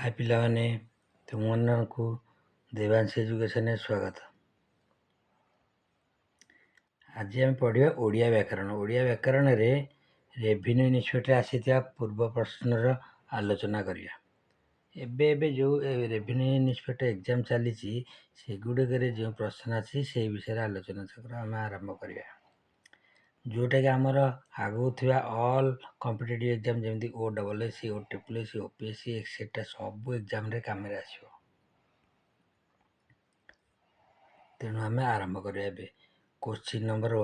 हाय पिलाने तुमको देवांश एजुकेशन स्वागत। आज आम पढ़ा ओडिया व्याकरण। ओडिया व्याकरण रे रेभिन्यू इन्स्पेक्टर आसीथिया पूर्व प्रश्नर आलोचना करिया। एबे एबे जो रेभिन्यू इन्स्पेक्टर एग्जाम चली सेगुड़िक जो प्रश्न अच्छी से विषय आलोचना आम आरंभ करिया। जोटा कि आमर आगू थी ऑल कॉम्पिटिटिव एग्जाम जमी OSS OSSC OPSC एक्सेट्रा सब एग्जाम रे काम आसो। तेणु आम आरंभ करिया। क्वेश्चन नंबर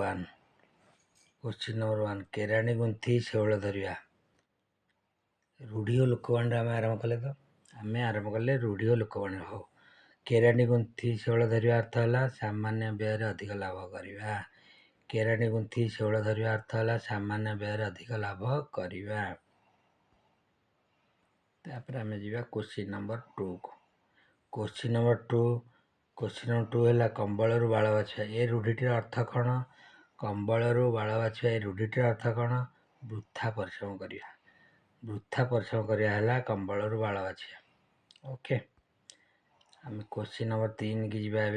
1 केराणी गुंथी शैल धरिया। रूढ़ी और लोकवाणी आम आरंभ कले तो आम आरंभ कले रूढ़ी और लोकवाणी। हो केराणी गुंथी शैल धरिया अर्थ है सामान्य व्यय अधिक लाभ करवा। केराणी गुंथी शैल धरिया अर्थ है सामान्य व्यय अधिक लाभ करवा। तापर आम जा क्वेश्चन नंबर 2 को। क्वेश्चन नंबर 2 है कंबल बाल बाछा। ए रूढ़ीटर अर्थ कौन? कंबल बाल बाछा ए रूढ़ीटर अर्थ कौन? वृथा परिश्रम करिया। वृथा परिश्रम करिया है कंबल बाल बाछा। ओके आम क्वेश्चन नंबर 3 की जीवा।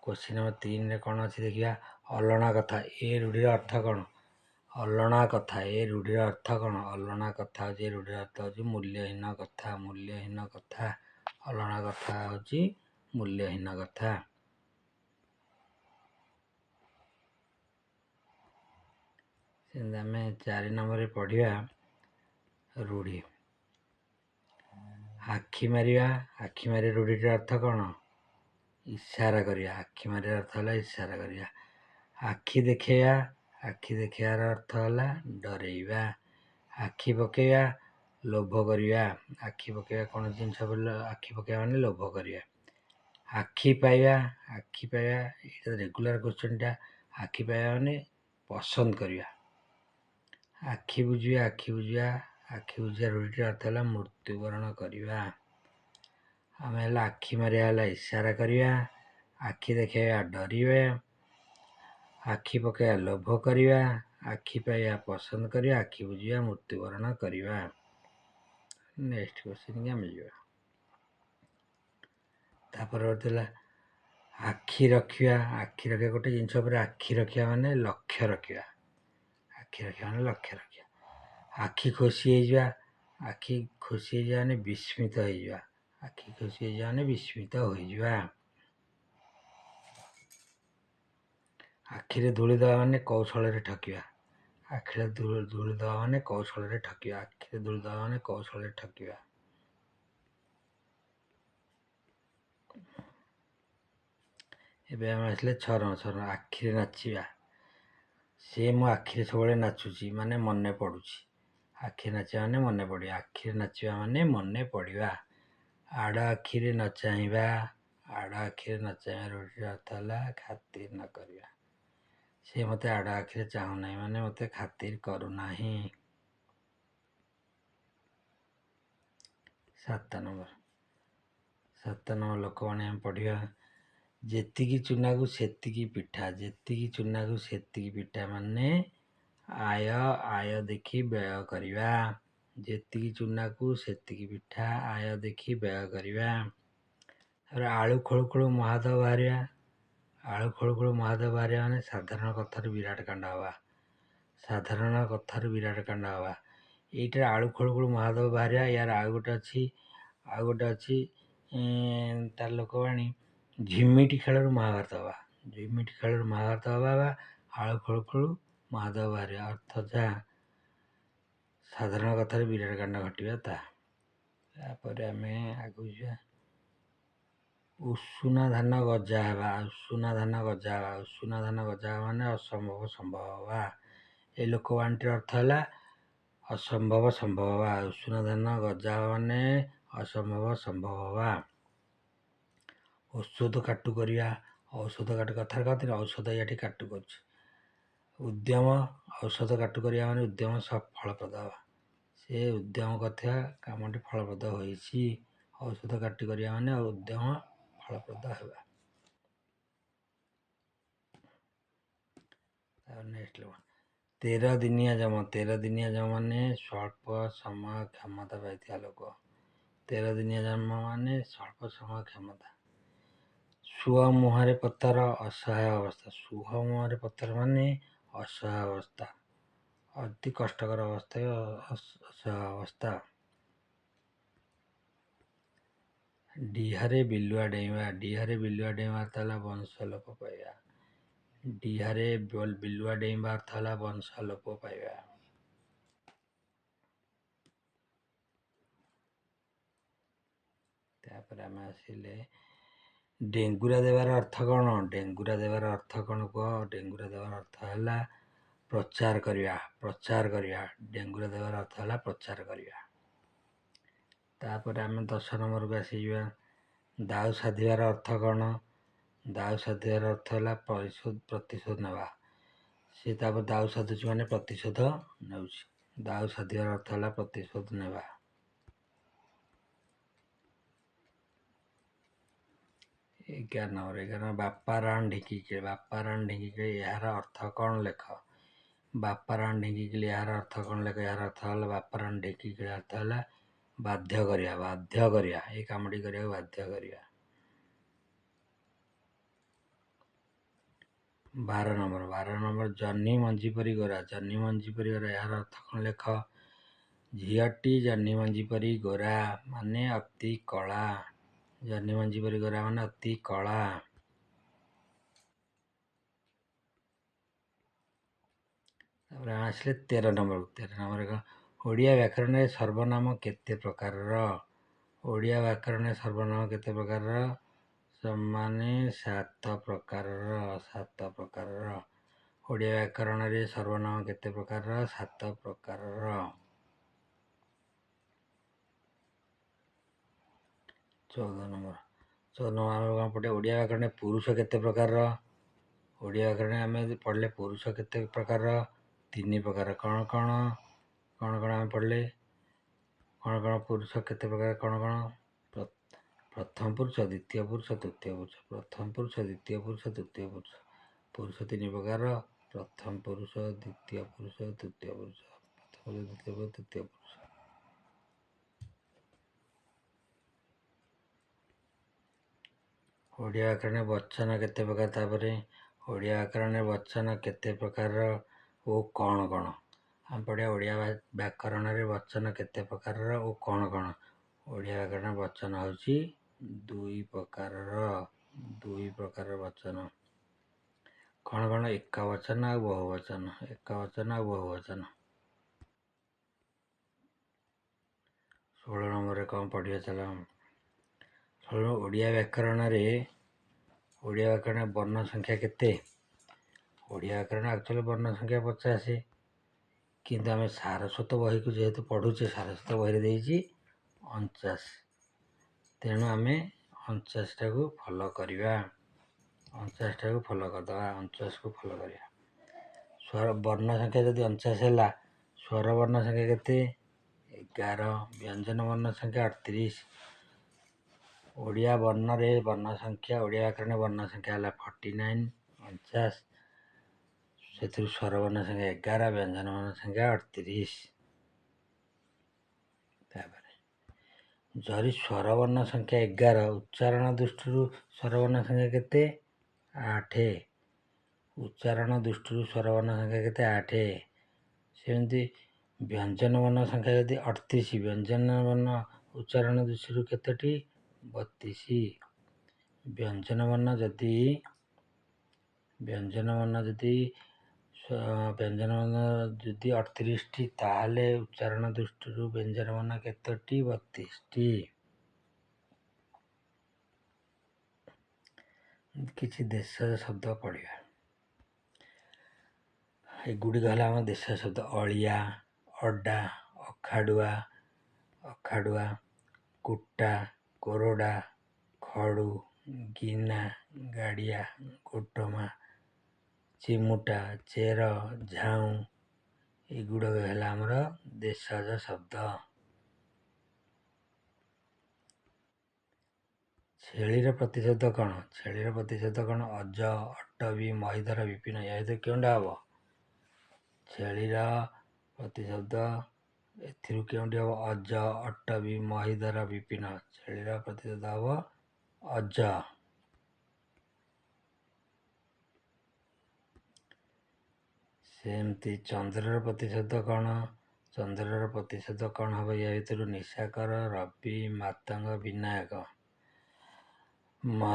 क्वेश्चन नंबर 3 रे कौन अच्छी देखिया। अलणा कथा ए रूढ़ीर अर्थ कौन? अलणा कथा ए रूढ़ीर अर्थ कौन? अलणा कथा हूँ रूढ़ीर अर्थ हूँ मूल्यहीन कथा। मूल्यहीन कथा अलणा कथा हूँ मूल्यहीन कथा। आम 4 नंबर पढ़ा रूढ़ी। आखि मारिया। आखि मारे रूढ़ीर अर्थ कौन? इशारा करिया। आखि मारे अर्थ है इशारा करिया। आखि देखा। आखि देखार अर्थ है डरेवा। आखि पकेया लोभ करिया। आखि पकेया कौन जिनस आखि पकेया माने लोभ करिया। आखि पाइबा। आखि पाइबा ये रेगुलर क्वेश्चन टा। आखि पाइबा माने पसंद करिया। आखि बुझिया। आखि बुझिया आखि बुझिया रूढ़ीर अर्थ है मृत्युवरण करिया। आम आखि मारिया है इशारा करिया। आखि देखा डरिया। आखि पकेया लोभ करिया। आखि पाइबा पसंद करिया। आखि बुझिया मृत्युवरण करिया। नेक्स्ट क्वेश्चन आम जा। आखि रखिया। आखि रखिया गोटे जिनस आखि रखिया माने लक्ष्य रखिया। आखि रखिया माने लक्ष्य रखिया। आखि खुशी हो। आखि खुशी हो माने विस्मित हो। आखि खुशी हो माने विस्मित हो। आखिरे धूली दवा माने कौशल ठकिया। आखिरे धूली दवा माने कौशल ठकिया। आखिरे धूली दवा माने कौशल ठकिया। एबे आम आसले 6 नंबर आखिरे नाचिबा। से मो आखिरे सब नाचुची माने मने पड़ुची। आखिरे नाचिबा माने मने पड़िया। आखिरे नाचिबा माने मने पड़िया। आड़ आखिरे न चाहवा। आड़ आखिरे न चाहवा रूढ़ीर अर्थ है खातिर न करिया। से मते आड़ आखिरे चाहू ना माने मते खातिर करूना। 7 नंबर लोकवाणी आम पढ़िया। जेतिकी चूना को सेतिकी पिठा। जेतिकी चूना को सेतिकी पिठा माने आय आय देखी व्यय करिवा। जेतिकी चूना को सेतिकी पिठा आय देखी व्यय करिवा। आलू खोलु खोलु महादेव बाहरिया। आलू खोलु खोलु महादेव बाहरिया माने साधारण कथार विराट कांड हवा। साधारण कथार विराट कांड हवा। एइटा आलू खोलु खोलु महादेव बाहरिया। यार आउ गोटे अच्छी तार लोकवाणी झिमिटी खेल महाभारत हवा। झिमिटी खेल महाभारत हवा आलू खोलु खोलु महादेव बाहर अर्थ जहाँ साधारण कथार विराट कांड घटवा तापर आम आगू जा। उषुना धान गजा हवा। उषुना धान गजा हवा। उषुना धान गजा हवा माने असंभव संभव हवा। ए लोकवाणी अर्थ है असंभव संभव हवा। उषुना धान गजा हवा माने असंभव संभव हवा। औषध काटु करिया। औषध काटु कथार कहते औषध ये काटु कर। उद्यम औषध काटु करिया माने उद्यम फलप्रद हवा। से उद्यम करथिया कामटी फलप्रद होइछि। औषध काटु करिया माने उद्यम फलप्रद हेबा। नेक्स्ट 13 दिनिया जम। 13 दिनिया जम माने स्वल्प समय क्षमता पाइथिया लोक। 13 ଦିନିଆ ଜନ୍ମ ମାନେ ସ୍ୱଳ୍ପ ସମୟ କ୍ଷମତା। ସୁଅ ମୁହଁରେ ପତର ଅସହାୟ ଅବସ୍ଥା। ସୁଅ ମୁହଁରେ ପତର ମାନେ ଅସହାୟ ଅବସ୍ଥା, ଅତି କଷ୍ଟକର ଅବସ୍ଥା, ଅସହାୟ ଅବସ୍ଥା। ଡିହରେ ବିଲୁଆ ଡେଇଁବା। ଡିହରେ ବିଲୁଆ ଡେଇଁବା ଅର୍ଥ ହେଲା ବଂଶ ଲୋପ ପାଇବା। ଡିହରେ ବିଲୁଆ ଡେଇଁବା ଅର୍ଥ ହେଲା ବଂଶ ଲୋପ ପାଇବା। ତାପରେ ଆମେ ଆସିଲେ ଡେଙ୍ଗୁରା ଦେବାର ଅର୍ଥ କ'ଣ? ଡେଙ୍ଗୁରା ଦେବାର ଅର୍ଥ କ'ଣ କୁହ? ଡେଙ୍ଗୁରା ଦେବାର ଅର୍ଥ ହେଲା ପ୍ରଚାର କରିବା। ପ୍ରଚାର କରିବା। ଡେଙ୍ଗୁରା ଦେବାର ଅର୍ଥ ହେଲା ପ୍ରଚାର କରିବା। ତାପରେ ଆମେ 10 ନମ୍ବରକୁ ଆସିଯିବା। ଦାଉ ସାଧିବାର ଅର୍ଥ କ'ଣ? ଦାଉ ସାଧିବାର ଅର୍ଥ ହେଲା ପ୍ରତିଶୋଧ ନେବା। ସେ ତାପରେ ଦାଉ ସାଧୁଛି ମାନେ ପ୍ରତିଶୋଧ ନେଉଛି। ଦାଉ ସାଧିବାର ଅର୍ଥ ହେଲା ପ୍ରତିଶୋଧ ନେବା। 11 ନମ୍ବର ବାପା ରାଣ ଢିଙ୍କି କିଳି। ବାପା ରାଣ ଢିଙ୍କି କିଳି ଏହାର ଅର୍ଥ କ'ଣ ଲେଖ? ବାପା ରାଣ ଢିଙ୍କି କିଳି ଏହାର ଅର୍ଥ କ'ଣ ଲେଖ? ଏହାର ଅର୍ଥ ହେଲା ବାପା ରାଣ ଢିଙ୍କି କିଳି ଅର୍ଥ ହେଲା ବାଧ୍ୟ କରିବା। ବାଧ୍ୟ କରିବା, ଏଇ କାମଟି କରିବାକୁ ବାଧ୍ୟ କରିବା। 12 ନମ୍ବର ଜହ୍ନି ମଞ୍ଜି ପରି ଗୋରା। ଜହ୍ନି ମଞ୍ଜି ପରି ଗୋରା ଏହାର ଅର୍ଥ କ'ଣ ଲେଖ? ଝିଅଟି ଜହ୍ନି ମଞ୍ଜି ପରି ଗୋରା ମାନେ ଅତି କଳା। ଜହ୍ନି ମଞ୍ଜି ପରି ଗୋରା ମାନେ ଅତି କଳା। ତାପରେ ଆସିଲେ 13 ନମ୍ବର। 13 ନମ୍ବର କ'ଣ? ଓଡ଼ିଆ ବ୍ୟାକରଣରେ ସର୍ବନାମ କେତେ ପ୍ରକାରର? ଓଡ଼ିଆ ବ୍ୟାକରଣରେ ସର୍ବନାମ କେତେ ପ୍ରକାରର? ସମାନେ 7 ପ୍ରକାରର। 7 ପ୍ରକାରର। ଓଡ଼ିଆ ବ୍ୟାକରଣରେ ସର୍ବନାମ କେତେ ପ୍ରକାରର? 7 ପ୍ରକାରର। 14 ନମ୍ବର। 14 ନମ୍ବର କ'ଣ ପଡ଼ିବ? ଓଡ଼ିଆ ବ୍ୟାକରଣରେ ପୁରୁଷ କେତେ ପ୍ରକାରର? ଓଡ଼ିଆ ବ୍ୟାକରଣରେ ଆମେ ଯଦି ପଢ଼ିଲେ ପୁରୁଷ କେତେ ପ୍ରକାରର? 3 ପ୍ରକାର। କ'ଣ କ'ଣ? କ'ଣ କ'ଣ ଆମେ ପଢ଼ିଲେ? କ'ଣ କ'ଣ ପୁରୁଷ କେତେ ପ୍ରକାର? କ'ଣ କ'ଣ? ପ୍ରଥମ ପୁରୁଷ, ଦ୍ୱିତୀୟ ପୁରୁଷ, ତୃତୀୟ ପୁରୁଷ। ପ୍ରଥମ ପୁରୁଷ, ଦ୍ୱିତୀୟ ପୁରୁଷ, ତୃତୀୟ ପୁରୁଷ। ପୁରୁଷ 3 ପ୍ରକାର। ପ୍ରଥମ ପୁରୁଷ, ଦ୍ୱିତୀୟ ପୁରୁଷ, ତୃତୀୟ ପୁରୁଷ। ପ୍ରଥମ ପୁରୁଷ, ଦ୍ୱିତୀୟ ପୁରୁଷ, ତୃତୀୟ ପୁରୁଷ। ଓଡ଼ିଆ ବ୍ୟାକରଣରେ ବଚନ କେତେ ପ୍ରକାର? ତାପରେ ଓଡ଼ିଆ ବ୍ୟାକରଣରେ ବଚନ କେତେ ପ୍ରକାରର ଓ କ'ଣ କ'ଣ? ଆମେ ପଢ଼ିବା ଓଡ଼ିଆ ବ୍ୟାକରଣରେ ବଚନ କେତେ ପ୍ରକାରର ଓ କ'ଣ କ'ଣ? ଓଡ଼ିଆ ବ୍ୟାକରଣରେ ବଚନ ହେଉଛି 2 ପ୍ରକାରର। 2 ପ୍ରକାରର ବଚନ। କ'ଣ କ'ଣ? ଏକବଚନ ଆଉ ବହୁବଚନ। ଏକବଚନ ଆଉ ବହୁବଚନ। 16 ନମ୍ବରରେ କ'ଣ ପଢ଼ିବା ଚାଲ। 16 ଓଡ଼ିଆ ବ୍ୟାକରଣରେ ବର୍ଣ୍ଣ ସଂଖ୍ୟା କେତେ? ଓଡ଼ିଆ ବ୍ୟାକରଣ ଆକ୍ଚୁଆଲି ବର୍ଣ୍ଣ ସଂଖ୍ୟା 50, କିନ୍ତୁ ଆମେ ସାରସ୍ୱତ ବହିକୁ ଯେହେତୁ ପଢ଼ୁଛେ, ସାରସ୍ୱତ ବହିରେ ଦେଇଛି 49। ତେଣୁ ଆମେ 49ଟାକୁ ଫଲୋ କରିବା। 49ଟାକୁ ଫଲୋ କରିଦେବା। 49କୁ ଫଲୋ କରିବା। ସ୍ୱର ବର୍ଣ୍ଣ ସଂଖ୍ୟା ଯଦି 49 ହେଲା, ସ୍ୱର ବର୍ଣ୍ଣ ସଂଖ୍ୟା କେତେ? 11। ବ୍ୟଞ୍ଜନ ବର୍ଣ୍ଣ ସଂଖ୍ୟା 38। ଓଡ଼ିଆ ବର୍ଣ୍ଣରେ ବର୍ଣ୍ଣ ସଂଖ୍ୟା, ଓଡ଼ିଆ ବ୍ୟାକରଣରେ ବର୍ଣ୍ଣ ସଂଖ୍ୟା ହେଲା 49, 49। ସେଥିରୁ ସ୍ୱର ବର୍ଣ୍ଣ ସଂଖ୍ୟା 11, ବ୍ୟଞ୍ଜନ ବର୍ଣ୍ଣ ସଂଖ୍ୟା 38। ତାପରେ ଯଦି ସ୍ୱର ବର୍ଣ୍ଣ ସଂଖ୍ୟା 11, ଉଚ୍ଚାରଣ ଦୃଷ୍ଟିରୁ ସ୍ୱର ବର୍ଣ୍ଣ ସଂଖ୍ୟା କେତେ? 8। ଉଚ୍ଚାରଣ ଦୃଷ୍ଟିରୁ ସ୍ୱର ବର୍ଣ୍ଣ ସଂଖ୍ୟା କେତେ? 8। ସେମିତି ବ୍ୟଞ୍ଜନ ବର୍ଣ୍ଣ ସଂଖ୍ୟା ଯଦି 38, ବ୍ୟଞ୍ଜନ ବର୍ଣ୍ଣ ଉଚ୍ଚାରଣ ଦୃଷ୍ଟିରୁ କେତୋଟି? 32। ବ୍ୟଞ୍ଜନ ବର୍ଣ୍ଣ ଯଦି 38ଟି, ତାହେଲେ ଉଚ୍ଚାରଣ ଦୃଷ୍ଟିରୁ ବ୍ୟଞ୍ଜନ ବର୍ଣ୍ଣ କେତୋଟି? 32ଟି। କିଛି ଦେଶଜ ଶବ୍ଦ ପଢ଼ିବା। ଏଗୁଡ଼ିକ ହେଲା ଆମ ଦେଶୀୟ ଶବ୍ଦ। ଅଳିଆ, ଅଡ଼ା, ଅଖାଡ଼ୁଆ, କୁଟା, କୋରଡ଼ା, ଖଡ଼ୁ, ଗିନା, ଗାଡ଼ିଆ, ଗୋଟମା, ଚିମୁଟା, ଚେର, ଝାଉଁ ଏଗୁଡ଼ାକ ହେଲା ଆମର ଦେଶଜ ଶବ୍ଦ। ଛେଳିର ପ୍ରତିଶବ୍ଦ କ'ଣ? ଛେଳିର ପ୍ରତିଶବ୍ଦ କ'ଣ? ଅଜ, ଅଟବି, ମହିଧର, ବିପିନ। ଏହା ଭିତରୁ କେଉଁଟା ହେବ? ଛେଳିର ପ୍ରତିଶବ୍ଦ ଏଥିରୁ କେଉଁଟି ହେବ? ଅଜ, ଅଟବି, ମହିଧର, ବିପିନ। ଛେଳିର ପ୍ରତିଶବ୍ଦ ହେବ ଅଜ। ସେମିତି ଚନ୍ଦ୍ରର ପ୍ରତିଶବ୍ଦ କ'ଣ? ଚନ୍ଦ୍ରର ପ୍ରତିଶବ୍ଦ କ'ଣ ହେବ? ୟା ଭିତରୁ ନିଶାକର, ରବି, ମାତଙ୍ଗ, ବିନାୟକ।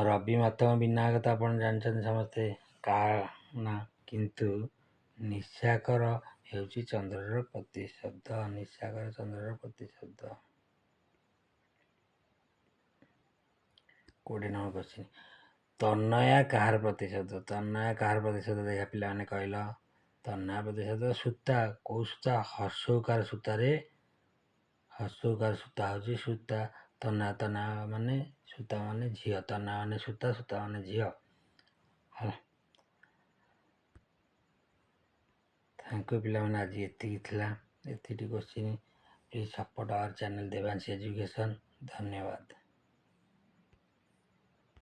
ରବି, ମାତଙ୍ଗ, ବିନାୟକ ତ ଆପଣ ଜାଣିଛନ୍ତି ସମସ୍ତେ କାହା ନା, କିନ୍ତୁ ନିଶାକର ହେଉଛି ଚନ୍ଦ୍ରର ପ୍ରତିଶବ୍ଦ। ନିଶାକର ଚନ୍ଦ୍ରର ପ୍ରତିଶବ୍ଦ। 20 ନମ୍ବର କ୍ୱେଶ୍ଚିନ୍। ତନୟା କାହାର ପ୍ରତିଶବ୍ଦ? ତନୟା କାହାର ପ୍ରତିଶବ୍ଦ? ଦେଖିଆ ପିଲାମାନେ କହିଲ। ତନୟା ପ୍ରତିଶବ୍ଦ ସୂତା। କୋଉ ସୂତା? ହର୍ଷଉକାର ସୂତାରେ। ହର୍ଷଉକାର ସୂତା ହେଉଛି ସୂତା। ତନୟା, ତନୟା ମାନେ ସୂତା ମାନେ ଝିଅ। ତନୟା ମାନେ ସୂତା, ସୂତା ମାନେ ଝିଅ। ଥ୍ୟାଙ୍କ ୟୁ ପିଲାମାନେ, ଆଜି ଏତିକି ଥିଲା। ଏତିକି question. Please support hour channel Devanshi education. ଧନ୍ୟବାଦ।